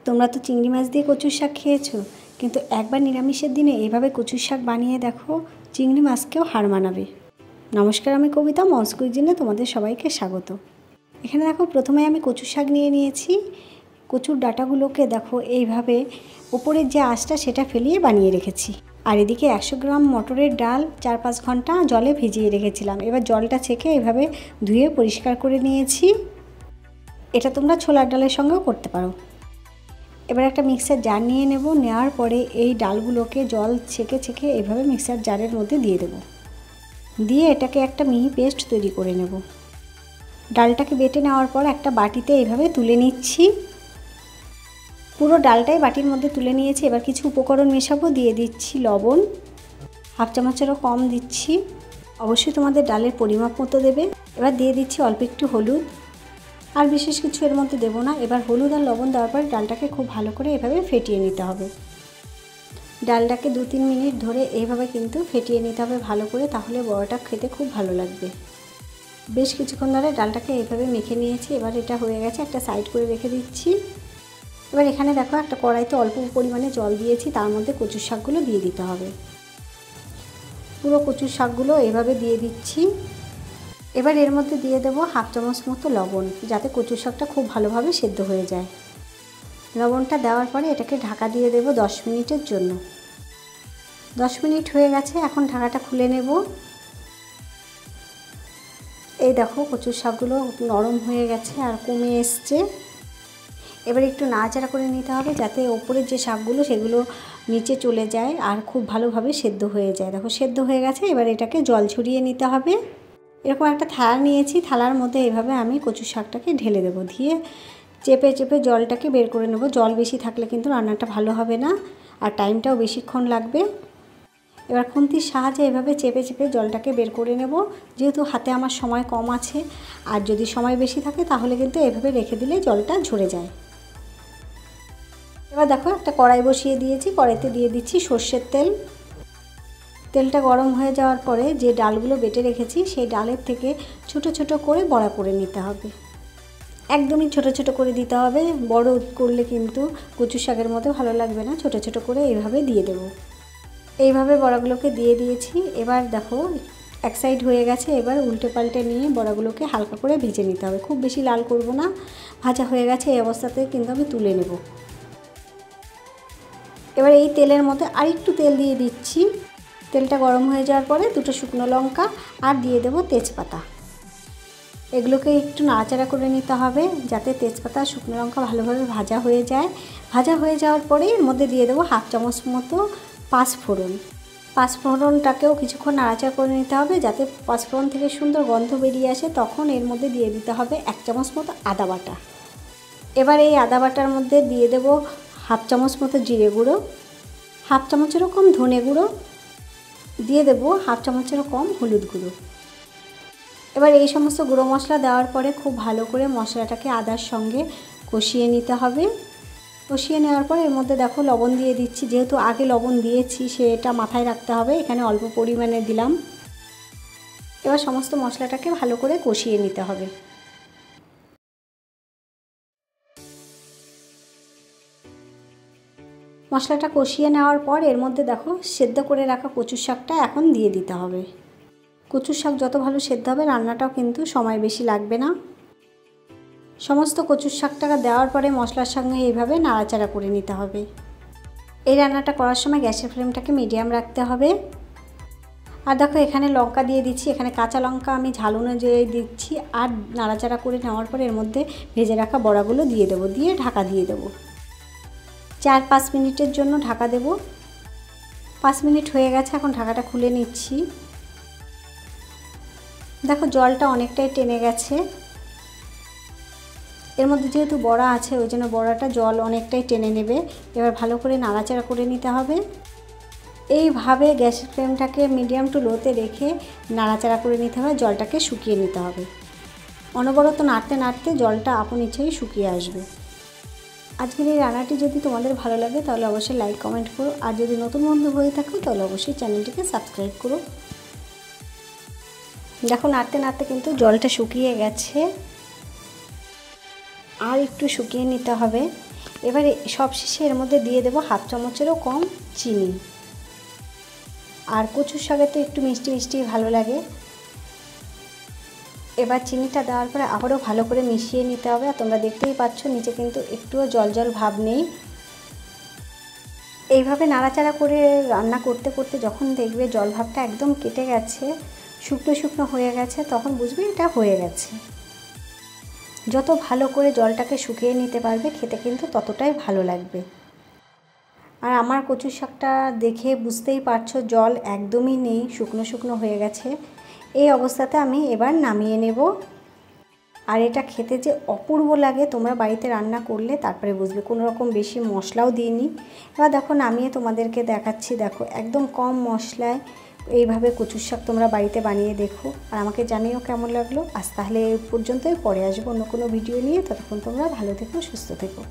তোমরা তো চিংড়ি মাছ দিয়ে কচুর শাক খেয়েছো, কিন্তু একবার নিরামিষের দিনে এইভাবে কচুর শাক বানিয়ে দেখো, চিংড়ি মাছকেও হার মানাবে। নমস্কার, আমি কবিতা। মমস কুইজিনে তোমাদের সবাইকে স্বাগত। এখানে দেখো, প্রথমে আমি কচুর শাক নিয়ে নিয়েছি। কচুর ডাঁটাগুলোকে দেখো এইভাবে উপরের যে আঁশটা সেটা ফেলিয়ে বানিয়ে রেখেছি। আর এদিকে 100 গ্রাম মটরের ডাল 4-5 ঘন্টা জলে ভিজিয়ে রেখেছিলাম। এবার জলটা ছেঁকে এইভাবে ধুয়ে পরিষ্কার করে নিয়েছি। এটা তোমরা ছোলার ডালের সঙ্গেও করতে পারো। এবার একটা মিক্সার জার নিয়ে নেব। নেওয়ার পরে এই ডালগুলোকে জল ছেঁকে এইভাবে মিক্সার জারের মধ্যে দিয়ে দেব। দিয়ে এটাকে একটা মিহি পেস্ট তৈরি করে নেব। ডালটাকে বেটে নেওয়ার পর একটা বাটিতে এইভাবে তুলে নিচ্ছি। পুরো ডালটাই বাটির মধ্যে তুলে নিয়েছি। এবার কিছু উপকরণ মেশাবো। দিয়ে দিচ্ছি লবণ, 1/2 চামচেরও কম দিচ্ছি। অবশ্যই তোমাদের ডালের পরিমাপ মতো দেবে। এবার দিয়ে দিচ্ছি অল্প একটু হলুদ, আর বিশেষ কিছু এর মধ্যে দেবো না। এবার হলুদ আর লবণ দেওয়ার পর ডালটাকে খুব ভালো করে এভাবে ফেটিয়ে নিতে হবে। ডালটাকে 2-3 মিনিট ধরে এইভাবে কিন্তু ফেটিয়ে নিতে হবে ভালো করে, তাহলে বড়াটা খেতে খুব ভালো লাগবে। বেশ কিছুক্ষণ ধরে ডালটাকে এইভাবে মেখে নিয়েছি। এবার এটা হয়ে গেছে, একটা সাইড করে রেখে দিচ্ছি। এবার এখানে দেখো, একটা কড়াইতে অল্প পরিমাণে জল দিয়েছি, তার মধ্যে কচুর শাকগুলো দিয়ে দিতে হবে। পুরো কচুর শাকগুলো এইভাবে দিয়ে দিচ্ছি। এবার এর মধ্যে দিয়ে দেবো 1/2 চামচ মতো লবণ, যাতে কচুর শাকটা খুব ভালোভাবে সেদ্ধ হয়ে যায়। লবণটা দেওয়ার পরে এটাকে ঢাকা দিয়ে দেবো 10 মিনিটের জন্য। 10 মিনিট হয়ে গেছে, এখন ঢাকাটা খুলে নেব। এই দেখো, কচুর শাকগুলো নরম হয়ে গেছে আর কমে এসছে। এবার একটু নাড়াচাড়া করে নিতে হবে, যাতে ওপরের যে শাকগুলো সেগুলো নিচে চলে যায় আর খুব ভালোভাবে সেদ্ধ হয়ে যায়। দেখো, সেদ্ধ হয়ে গেছে। এবার এটাকে জল ছড়িয়ে নিতে হবে। এরকম একটা থালা নিয়েছি, থালার মধ্যে এইভাবে আমি কচুর শাকটাকে ঢেলে দেবো। দিয়ে চেপে জলটাকে বের করে নেব। জল বেশি থাকলে কিন্তু রান্নাটা ভালো হবে না, আর টাইমটাও বেশিক্ষণ লাগবে। এবার খুন্তির সাহায্যে এভাবে চেপে জলটাকে বের করে নেব। যেহেতু হাতে আমার সময় কম আছে, আর যদি সময় বেশি থাকে তাহলে কিন্তু এভাবে রেখে দিলে জলটা ঝরে যায়। এবার দেখো, একটা কড়াই বসিয়ে দিয়েছি। কড়াইতে দিয়ে দিচ্ছি সর্ষের তেল। তেলটা গরম হয়ে যাওয়ার পরে যে ডালগুলো বেটে রেখেছি সেই ডালের থেকে ছোট ছোট করে বড়া করে নিতে হবে। একদমই ছোট ছোট করে দিতে হবে। বড় করলে কিন্তু কচু শাকের মতো ভালো লাগবে না। ছোট ছোট করে এইভাবে দিয়ে দেব। এইভাবে বড়াগুলোকে দিয়ে দিয়েছি। এবার দেখো, এক সাইড হয়ে গেছে। এবার উল্টে পাল্টে নিয়ে বড়াগুলোকে হালকা করে ভেজে নিতে হবে। খুব বেশি লাল করব না। ভাজা হয়ে গেছে, এই অবস্থাতে কিন্তু আমি তুলে নেব। এবার এই তেলের মধ্যে আরেকটু তেল দিয়ে দিচ্ছি। তেলটা গরম হয়ে যাওয়ার পরে 2টো শুকনো লঙ্কা আর দিয়ে দেব তেজপাতা। এগুলোকে একটু নাড়াচাড়া করে নিতে হবে, যাতে তেজপাতা আর শুকনো লঙ্কা ভালোভাবে ভাজা হয়ে যায়। ভাজা হয়ে যাওয়ার পরে এর মধ্যে দিয়ে দেবো 1/2 চামচ মতো পাঁচফোড়ন। পাঁচফোড়নটাকেও কিছুক্ষণ নাড়াচাড়া করে নিতে হবে, যাতে পাঁচফোড়ন থেকে সুন্দর গন্ধ বেরিয়ে আসে। তখন এর মধ্যে দিয়ে দিতে হবে 1 চামচ মতো আদা বাটা। এবার এই আদা বাটার মধ্যে দিয়ে দেবো 1/2 চামচ মতো জিরে গুঁড়ো, 1/2 চামচেরও কম ধনে গুঁড়ো, দিয়ে দেবো 1/2 চামচেরও কম হলুদ গুঁড়ো। এবার এই সমস্ত গুঁড়ো মশলা দেওয়ার পরে খুব ভালো করে মশলাটাকে আদার সঙ্গে কষিয়ে নিতে হবে। কষিয়ে নেওয়ার পর এর মধ্যে দেখো লবণ দিয়ে দিচ্ছি। যেহেতু আগে লবণ দিয়েছি, সেটা মাথায় রাখতে হবে। এখানে অল্প পরিমাণে দিলাম। এবার সমস্ত মশলাটাকে ভালো করে কষিয়ে নিতে হবে। মশলাটা কষিয়ে নেওয়ার পর এর মধ্যে দেখো সেদ্ধ করে রাখা কচুর শাকটা এখন দিয়ে দিতে হবে। কচুর শাক যত ভালো সেদ্ধ হবে, রান্নাটাও কিন্তু সময় বেশি লাগবে না। সমস্ত কচুর শাকটা দেওয়ার পরে মশলার সঙ্গে এইভাবে নাড়াচাড়া করে নিতে হবে। এই রান্নাটা করার সময় গ্যাসের ফ্লেমটাকে মিডিয়াম রাখতে হবে। আর দেখো, এখানে লঙ্কা দিয়ে দিচ্ছি। এখানে কাঁচা লঙ্কা আমি ঝাল অনুযায়ী দিচ্ছি। আর নাড়াচাড়া করে নেওয়ার পর এর মধ্যে ভেজে রাখা বড়াগুলো দিয়ে দেবো। দিয়ে ঢাকা দিয়ে দেবো। 4-5 মিনিটের জন্য ঢাকা দেব। 5 মিনিট হয়ে গেছে, এখন ঢাকাটা খুলে নিচ্ছি। দেখো, জলটা অনেকটাই টেনে গেছে। এর মধ্যে যেহেতু বড়া আছে, ওই জন্য বড়াটা জল অনেকটাই টেনে নেবে। এবার ভালো করে নাড়াচাড়া করে নিতে হবে। এইভাবে গ্যাসের ফ্লেমটাকে মিডিয়াম টু লোতে রেখে নাড়াচাড়া করে নিতে হবে। জলটাকে শুকিয়ে নিতে হবে। অনবরত নাড়তে নাড়তে জলটা আপন ইচ্ছেই শুকিয়ে আসবে। আজকের এই রান্নাটি যদি তোমাদের ভালো লাগে তাহলে অবশ্যই লাইক কমেন্ট করো। আর যদি নতুন বন্ধু হয়ে থাকো তাহলে অবশ্যই চ্যানেলটিকে সাবস্ক্রাইব করো। দেখো, নাড়তে নাড়তে কিন্তু জলটা শুকিয়ে গেছে। আর একটু শুকিয়ে নিতে হবে। এবারে সবশেষে এর মধ্যে দিয়ে দেবো হাফ চামচেরও কম চিনি। আর কচুর শাকে তো একটু মিষ্টি মিষ্টি ভালো লাগে। এবার চিনিটা দেওয়ার পরে আবারও ভালো করে মিশিয়ে নিতে হবে। আর তোমরা দেখতেই পাচ্ছ নিচে কিন্তু একটুও জল জল ভাব নেই। এইভাবে নাড়াচাড়া করে রান্না করতে করতে যখন দেখবে জল ভাবটা একদম কেটে গেছে, শুকনো শুকনো হয়ে গেছে, তখন বুঝবে এটা হয়ে গেছে। যত ভালো করে জলটাকে শুকিয়ে নিতে পারবে খেতে কিন্তু ততটাই ভালো লাগবে। আর আমার কচুর শাকটা দেখে বুঝতেই পারছো জল একদমই নেই, শুকনো শুকনো হয়ে গেছে। এই অবস্থাতে আমি এবার নামিয়ে নেব। আর এটা খেতে যে অপূর্ব লাগে তোমরা বাড়িতে রান্না করলে তারপরে বুঝবে, কোনো রকম বেশি মশলাও দিইনি। এবার দেখো নামিয়ে তোমাদেরকে দেখাচ্ছি। দেখো একদম কম মশলায় এইভাবে কচুর শাক তোমরা বাড়িতে বানিয়ে দেখো আর আমাকে জানিও কেমন লাগলো। আজ তাহলে এই পর্যন্তই, পরে আসবো অন্য কোনো ভিডিও নিয়ে। ততক্ষণ তোমরা ভালো থেকো, সুস্থ থেকো।